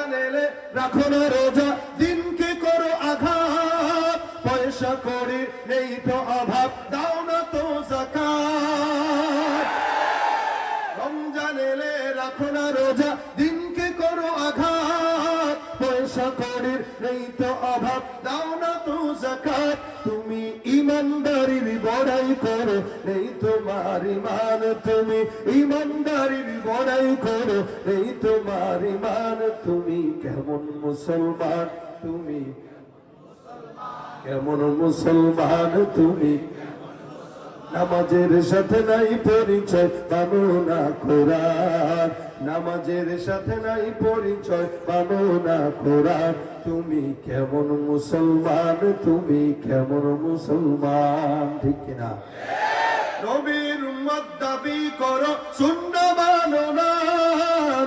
রমজান এলে রাখো না রোজা, দিনকে করো আঘাত, পয়সা করি নেই তো অভাব, দাও না তো যাকাত। রমজান এলে রাখো না রোজা, দিনকে করো আঘাত, পয়সা করি নেই তো অভাব, দাও না তো যাকাত। তুমি ইমানদারির বড়াই করো, নেই তোমার ইমান, তুমি ইমানদারির বড়াই করো, নেই তোমার ইমান। তুমি কেমন মুসলমান, তুমি কেমন মুসলমান, তুমি নামাজের সাথে নাই পরিচয়, মানো না কোরআন, নামাজের সাথে নাই পরিচয়, মানো না কোরআন। তুমি কেমন মুসলমান, তুমি কেমন মুসলমান, ঠিক কিনা? নবীর উম্মত দাবি করো, সুন্নাহ মানো না,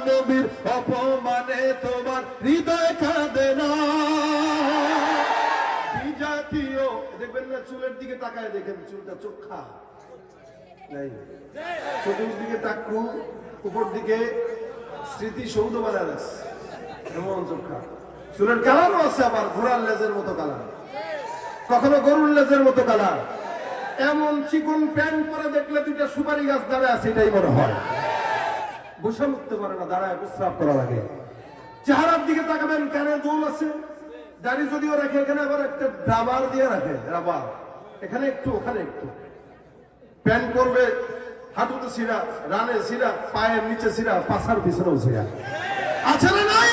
নবীর অপমানে তোমার হৃদয় কাঁদে না। বিজাতীয় দেখবেন না, চুলের দিকে তাকায় দেখেন, চুলটা চোখা নাই, চতুর্দিকে টাকু, উপর দিকে স্মৃতিসৌধ বানায় রাখছে, এমন চোখা। চুলের কালারও আছে আবার ঘোড়ার লেজের মতো কালার, কখনো গরুর লেজের মতো কালার। এমন চিকন প্যান্ট পরে দেখলে দুইটা সুপারি গাছ দাঁড়ায় আছে, এটাই মনে হয়। গোসল উঠতে পারে না, দাঁড়ায় প্রস্রাব করা লাগে। চেহারার দিকে তাকাবেন, কানে দুল আছে, দাড়ি যদিও রাখে, এখানে আবার একটা রাবার দিয়ে রাখে, রাবার এখানে একটু ওখানে একটু। প্যান্ট পরবে হাঁটুতে ছিঁড়া, রানে ছিঁড়া, পায়ের নিচে ছিঁড়া, পাছার পিছনেও ছিঁড়া। আছে না নাই?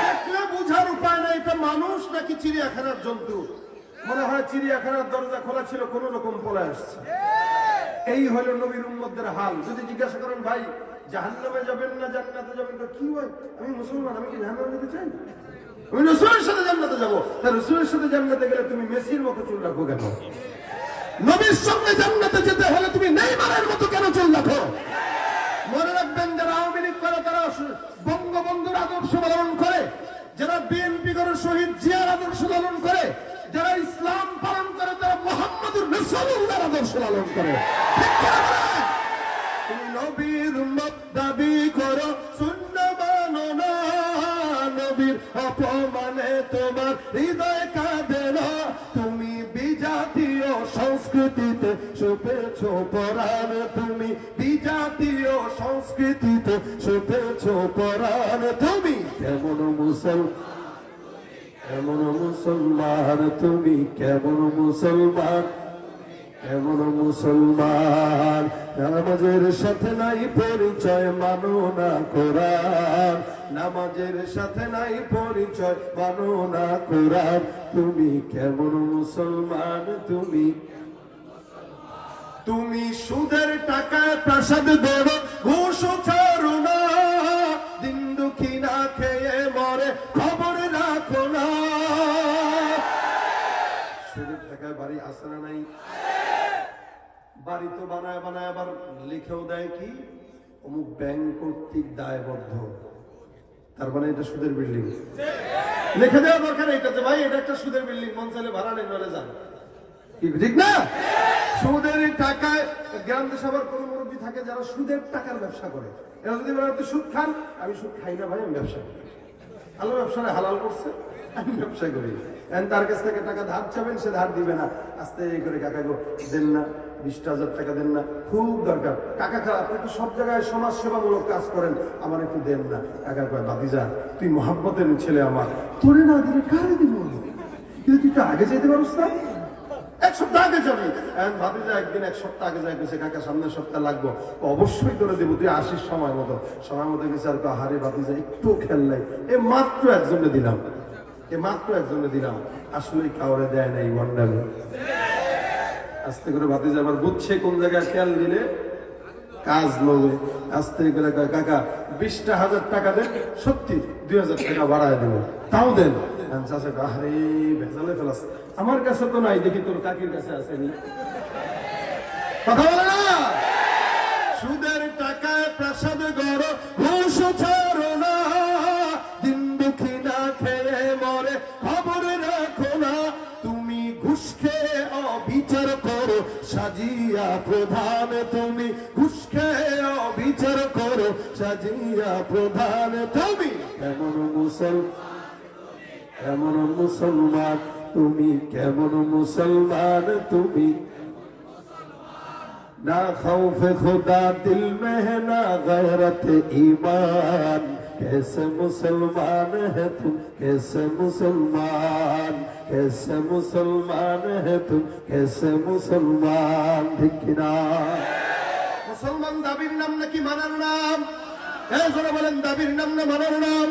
দেখলে বুঝার উপায় নাই এটা মানুষ নাকি চিড়িয়াখানার জন্তু। মনে হয় চিড়িয়াখানার দরজা খোলা ছিল, কোন রকম পলে আসছে। এই হলো নবীর উম্মতদের হাল। যদি জিজ্ঞাসা করেন ভাই জাহান্নামে যাবেন না জান্নাতে যাবেন, তো কি হয়? আমি মুসলমান, আমি কি জাহান্নামে যেতে চাই? আমি রাসূলের সাথে জান্নাতে যাবো। তা রাসূলের সাথে জান্নাতে গেলে তুমি মেসির মতো চুল রাখো কেন? নবীর সঙ্গে জান্নাতে যেতে হলে তুমি নেইমারের মতো কেন চুল রাখো? মনে রাখবেন, যারা আওয়ামী লীগ করে তারা বঙ্গবন্ধুর আদর্শ পালন করে, যারা বিএনপি করে শহীদ জিয়ার আদর্শ পালন করে, যারা ইসলাম পালন করে তারা মুহাম্মদুর রাসূলুল্লাহর আদর্শ পালন করে। তুমি নবীর উম্মত দাবি করো, সুন্নাহ মানো না, নবীর অপমানে তোমার হৃদয় কাঁদে না। তুমি বিজাতীয় সংস্কৃতিতে সপেছ পরাণ, তুমি বিজাতীয় সংস্কৃতিতে সপেছ পরাণ। তুমি কেমন মুসলমান, কেমন মুসলমান, তুমি কেমন মুসলমান, কেমন মুসলমান। নামাজের সাথে নাই পরিচয়, মানো না কোরআন, নামাজের সাথে নাই পরিচয়, মানো না কোরআন। তুমি কেমন মুসলমান, তুমি তুমি সুদের টাকায় প্রাসাদ গড়ো, ঘুষ ছাড়ো না, দিন দুঃখী না খেয়ে মরে খবর রাখো না। সুদের টাকায় বাড়ি আসে না নাই? বাড়ি তো বানায় বানায় আবার লিখেও দেয় কি অমুক ব্যাংক কর্তৃক দায়বদ্ধ, তার মানে এটা সুদের বিল্ডিং। লিখে দেওয়া দরকার এটা যে ভাই এটা একটা সুদের বিল্ডিং, মন চাইলে ভাড়া নেই, নলে যান, ঠিক না? সুদের টাকায় গ্রাম দেশে আবার কোন মুরব্বী থাকে যারা সুদের টাকার ব্যবসা করে। এরা যদি বলে আপনি সুদ খান, আমি সুদ খাই না ভাই, আমি ব্যবসা করি। আল্লাহ ব্যবসাটা হালাল করছে, আমি ব্যবসা করি। তার কাছ থেকে টাকা ধার চাবেন, সে ধার দিবে না। আস্তে করে কাকা গো দেন না, 20,000 টাকা দেন না, খুব দরকার। কাকা খারাপ, আপনি তো সব জায়গায় সমাজ সেবামূলক কাজ করেন, আমার একটু দেন না। কাকা কয় বাতিজা তুই মহাব্বতের ছেলে, আমার তোরে না দিলে কারে দিব? কিন্তু তুই তো আগে যেতে পারছ না, 1 সপ্তাহ আগে যাবি। ভাতিজা একদিন 1 সপ্তাহ আগে যাই গেছে, কাকা সামনের সপ্তাহ লাগবো, অবশ্যই করে দেবো, তুই আসিস সময় মতো। সময় মতো গেছে, আর হারে ভাতিজা একটু খেয়াল নাই, এ মাত্র একজনে দিলাম, এ মাত্র একজনে দিলাম, আসলে কাউরে দেয় নাই, বন্ডামি। আস্তে করে ভাতিজা আবার বুঝছে কোন জায়গায় খেয়াল দিলে কাজ লবে। আস্তে করে কাকা 20,000 টাকা দেন, সত্যি 2,000 টাকা বাড়ায় দেবো, তাও দেন। আরে ভেজালে ফেলাস, আমার কাছে তো নাই, দেখি তোর কাকির কাছে আসেনি। কথা বলে না, সুদের টাকায় প্রাসাদ গড়ো, ঘুষ ছাড়ো না, দিন দুঃখী না খেয়ে মরে খবর রাখো না। তুমি ঘুষ খেয়ে অবিচার করো, সাজিয়া প্রধান, তুমি ঘুষ খেয়ে অবিচার করো, সাজিয়া প্রধান। তুমি কেমন কেমন মুসলমান তুমি, কেমন মুসলমান তুমি, না খৌফে খুদা দিল মে है ना गैरत ईमान, कैसे मुसलमान है तुम, कैसे मुसलमान, कैसे मुसलमान है तुम, कैसे मुसलमान। ঠিক কিনা? মুসলমান দাবির নাম নাকি মানার নাম? যারা বলেন দাবির নাম না মানার নাম?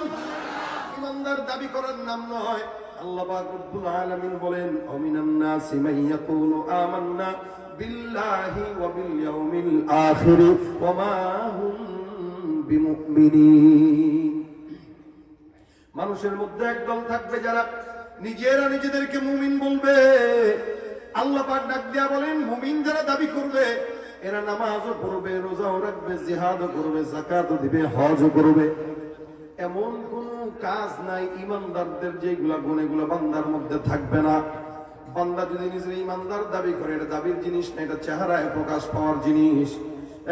ইমানদার দাবি করার নাম নয়। আল্লাহ পাক রব্বুল আলামিন বলেন, অমিনান নাসি মান ইয়াকুলু আমান্না বিল্লাহি ওয়া বিল ইয়াউমিল আখির ওয়া মা হুম বিমুমিনিন। মানুষের মধ্যে একদল থাকবে যারা নিজেরা নিজেদেরকে মুমিন বলবে। আল্লাহ পাক ডাক দিয়া বলেন, মুমিন যারা দাবি করবে এরা নামাজও পড়বে, রোজাও রাখবে, জিহাদও করবে, যাকাতও দিবে, হজও করবে। এমন কোন কাজ নাই ইমানদারদের যেগুলা গুণ এগুলো বান্দার মধ্যে থাকবে না। বান্দা যদি নিজের ইমানদার দাবি করে, এটা দাবির জিনিস না, এটা চেহারায় প্রকাশ পাওয়ার জিনিস।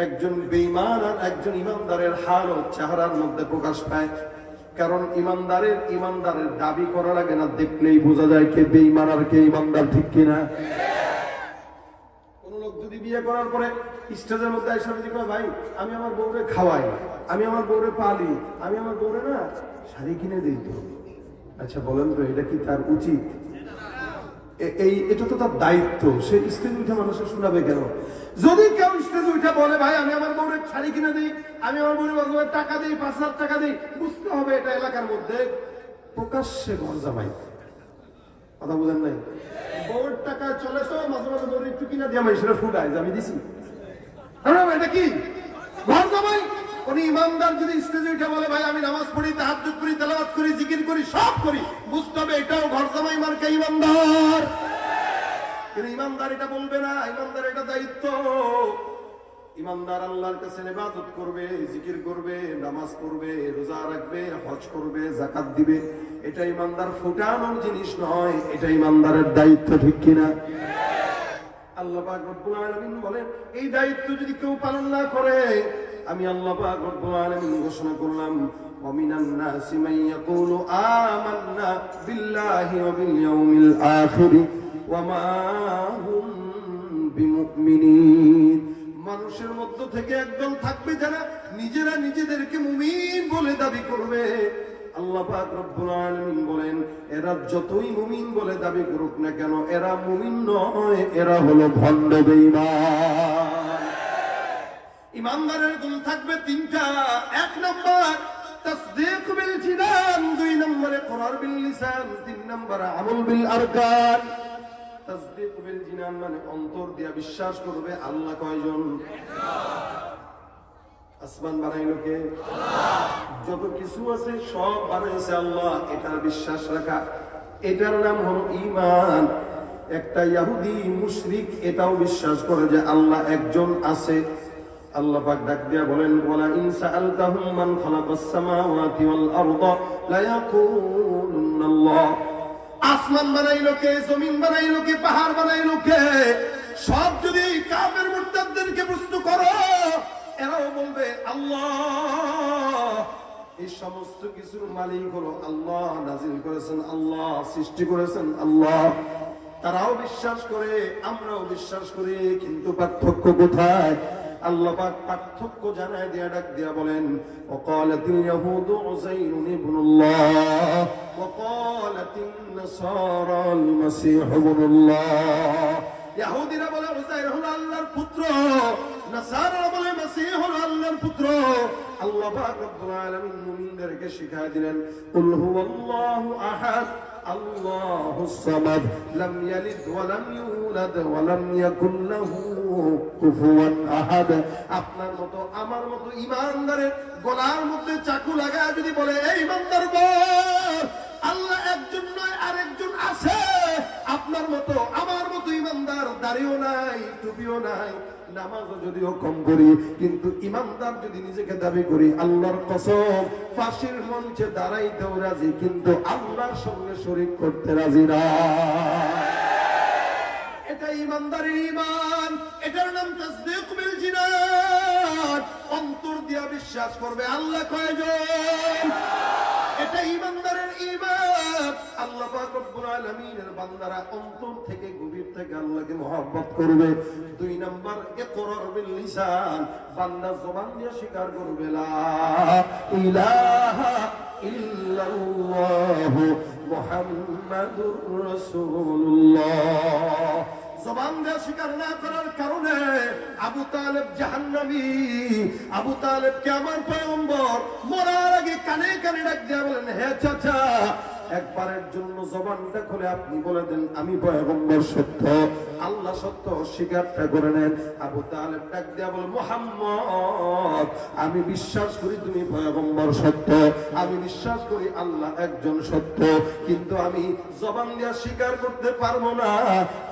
একজন বেঈমান আর একজন ইমানদারের হালও চেহারার মধ্যে প্রকাশ পায়। কারণ ইমানদারের দাবি করা লাগে না, দেখলেই বোঝা যায় কে বেঈমান আর কে ইমানদার। ঠিক কিনা? কোন লোক যদি বিয়ে করার পরে স্টেজের মধ্যে এসে যদি কয়, ভাই আমি আমার বউরে খাওয়াই, আমি আমার বউরে পালি, আমি আমার বউরে না শাড়ি কিনে দিই, তো আচ্ছা বলেন তো এটা কি তার উচিত? এটা তো তার দায়িত্ব। সে স্টেজে উঠে মানুষের শোনাবে কেন? যদি কেউ স্টেজে উঠে বলে, ভাই আমি আমার বউরে শাড়ি কিনে দিই, আমি আমার বউরে টাকা দিই, 5,000 টাকা দিই, বুঝতে হবে এটা এলাকার মধ্যে প্রকাশ্যে ঘর জামাই। কথা বুঝেন নাই? বউর টাকা চলে তো মাঝে মাঝে বউরে একটু কিনা দিয়ে সেটা ফুটায় যে আমি দিছি। এটা কি ঘর জামাই? কোন ইমানদার যদি স্টেজে উঠে বলে, ভাই আমি নামাজ পড়ি, তাহাজ্জুদ করি, তেলাওয়াত করি, জিকির করি, সব করি, বুঝতে হবে এটাও ঘর জামাই মার্কা ইমানদার। কিন্তু ইমানদার এটা বলবে না। ইমানদার এটা দায়িত্ব। ইমানদার আল্লাহর কাছে ইবাদত করবে, জিকির করবে, নামাজ পড়বে, রোজা রাখবে, হজ করবে, যাকাত দিবে। এটা ইমানদার ফুটানোর জিনিস নয়, এটা ইমানদারের দায়িত্ব। ঠিক কিনা? আল্লাহ পাক রব্বুল আলামিন বলেন, এই দায়িত্ব যদি কেউ পালন না করে, আমি আল্লাহ পাক রব্বুল আলামিন ঘোষণা করলাম, ওয়ামিনান নাসি মান ইয়াকুলু আমান্না বিল্লাহি ওয়া বিল ইয়াউমিল আখির ওয়া মা হুম বিমুমিনিন। মানুষের মধ্য থেকে একদল থাকবে যারা নিজেরা নিজেদেরকে মুমিন বলে দাবি করবে। আল্লাহ পাক রব্বুল আলামিন বলেন, এরা যতই মুমিন বলে দাবি করুক না কেন, এরা মুমিন নয়, এরা হলো ভণ্ড বেঈমান। ইমানদারের গুণ থাকবে তিনটা। 1 নম্বর তাসদীক বিল জিনান, 2 নম্বরে ইকরার বিল লিসান, 3 নম্বরে আমল বিল আরকান। তাসদীক বিল জিনান মানে অন্তর দিয়ে বিশ্বাস করবে আল্লাহ কয়জন? আসমান বানাইলো কে? আল্লাহ। যত কিছু আছে সব বানাইছে আল্লাহ, এটার বিশ্বাস রাখা, এটার নাম হলো ঈমান। একটা ইহুদি মুশরিক এটাও বিশ্বাস করে যে আল্লাহ একজন আছে। আল্লাহ পাক ডাক দিয়া বলেন, ওয়ালা ইন সাআলতাহুম মান খালাকাস সামাওয়াতি ওয়াল আরদা লা ইয়াকুলুনাল্লাহ। আসমান বানাইলো কে? জমিন বানাইলো কে? পাহাড় বানাইলো কে? সব যদি কাফের মুরতাদদেরকে প্রশ্ন করো, এরাও বলবে আল্লাহ। এই সমস্ত কিছুর মালিক হলো আল্লাহ, নাজিল করেছেন আল্লাহ, সৃষ্টি করেছেন আল্লাহ। তারাও বিশ্বাস করে, আমরাও বিশ্বাস করি, কিন্তু পার্থক্য কোথায়? আল্লাহ পাক পার্থক্য জানায় দিয়া ডাক দিয়া বলেন, ওয়াকালাতিল ইয়াহুদু উযাইরুন ইবনুল্লাহ ওয়া ক্বালাতিন নাসারা আল মাসীহ ইবনুল্লাহ। ইহুদিরা বলে উযাইর হলো আল্লাহর পুত্র, নাসারা বলে মাসীহ হলো আল্লাহর পুত্র। আল্লাহ পাক রব্বুল আলামিন মুমিনদেরকে শিখায় দিলেন, কুল হুয়াল্লাহু আহাদ আল্লাহুস সামাদ লাম ইয়ালিদ ওয়া লাম ইউলাদ ওয়া লাম ইয়াকুল লাহু কুফুয়ান আহাদ। আপনার মতো আমার মতো ইমানদারের গলার মধ্যে চাকু লাগায় যদি বলে, এই ইমানদার বল আল্লাহ একজন নয় আরেকজন আছে, আপনার মতো আমার মতো ইমানদার দাড়িও নাই, টুপিও নাই, নামাজও যদিও কম করি, কিন্তু ইমানদার যদি নিজেকে দাবি করি, আল্লাহর কসম ফাঁসির মঞ্চে দাঁড়াইতেও রাজি, কিন্তু আল্লাহর সঙ্গে শরীক করতে রাজি না। এটা ইমানদারের ঈমান, এটার নাম তাসদীক বিল জিনান। অন্তর দিয়া বিশ্বাস করবে আল্লাহ কয়জন? এটা ঈমানদারের ঈমান। আল্লাহ পাক রব্বুল আলামিনের বান্দারা অন্তর থেকে গভীর থেকে আল্লাহকে মহব্বত করবে। 2 নাম্বার ইকরার বিল লিসান, বান্দা জবান দিয়ে স্বীকার করবে লা ইলাহা ইল্লাল্লাহ মুহাম্মাদুর রাসূলুল্লাহ। জবান দিয়ে স্বীকার না করার কারণে আবু তালেব জাহান্নামী। আবু তালেবকে আমার পয়গম্বর মরার আগে কানে কানে ডাক দিয়ে বলেন, হে চাচা, একবারের জন্য জবানটা খুলে আপনি বলে দেন আমি পয়গম্বর সত্য, আল্লাহ সত্য, স্বীকারটা করে নেন। আবু তালেব ডাক দিয়া বলে, মুহাম্মদ, আমি বিশ্বাস করি তুমি পয়গম্বর সত্য, আমি বিশ্বাস করি আল্লাহ একজন সত্য, কিন্তু আমি জবান দিয়া স্বীকার করতে পারবো না।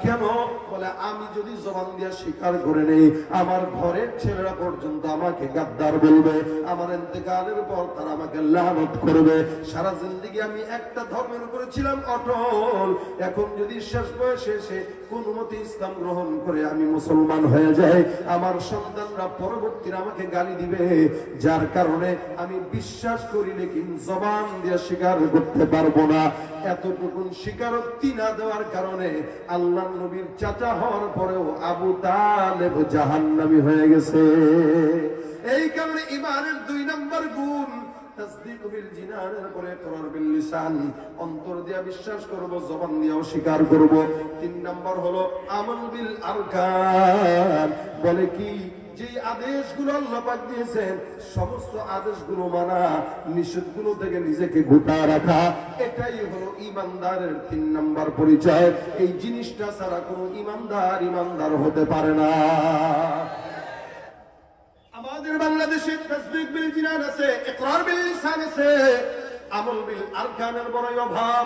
কেন? বলে, আমি যদি জবান দিয়া স্বীকার করে নেই, আমার ঘরের ছেলেরা পর্যন্ত আমাকে গাদ্দার বলবে, আমার ইন্তেকালের পর তারা আমাকে লানত করবে। সারা জিন্দেগি আমি একটা ধর্মের উপরে ছিলাম অটল, এখন যদি শেষ বয়সে এসে কোন মতে ইসলাম গ্রহণ করে আমি মুসলমান হয়ে যাই, আমার সন্তানরা পরবর্তীতে আমাকে গালি দিবে। যার কারণে আমি বিশ্বাস করি, লেকিন জবান দিয়ে স্বীকার করতে পারবো না। এতটুকু স্বীকারোক্তি না দেওয়ার কারণে আল্লাহ নবীর চাচা হওয়ার পরেও আবু তালেব জাহান্নামী হয়ে গেছে। এই কারণে ঈমানের 2 নম্বর গুণ তাসদীক বিল জিনানের পরে ইকরার বিল লিসান, অন্তর দিয়ে বিশ্বাস করব, জবান দিয়ে স্বীকার করব। 3 নম্বর হলো আমল বিল আরকান। বলে কি, যে আদেশগুলো আল্লাহ পাক দিয়েছেন সমস্ত আদেশগুলো মানা, নিষেধগুলো থেকে নিজেকে গোটা রাখা, এটাই হলো ঈমানদারের 3 নম্বর পরিচয়। এই জিনিসটা ছাড়া কোনো ঈমানদার হতে পারে না। আমাদের বাংলাদেশে তাসদীক বিল জিনান আছে, ইকরার বিল লিসান আছে, আমল বিল আরকানের বড় অভাব।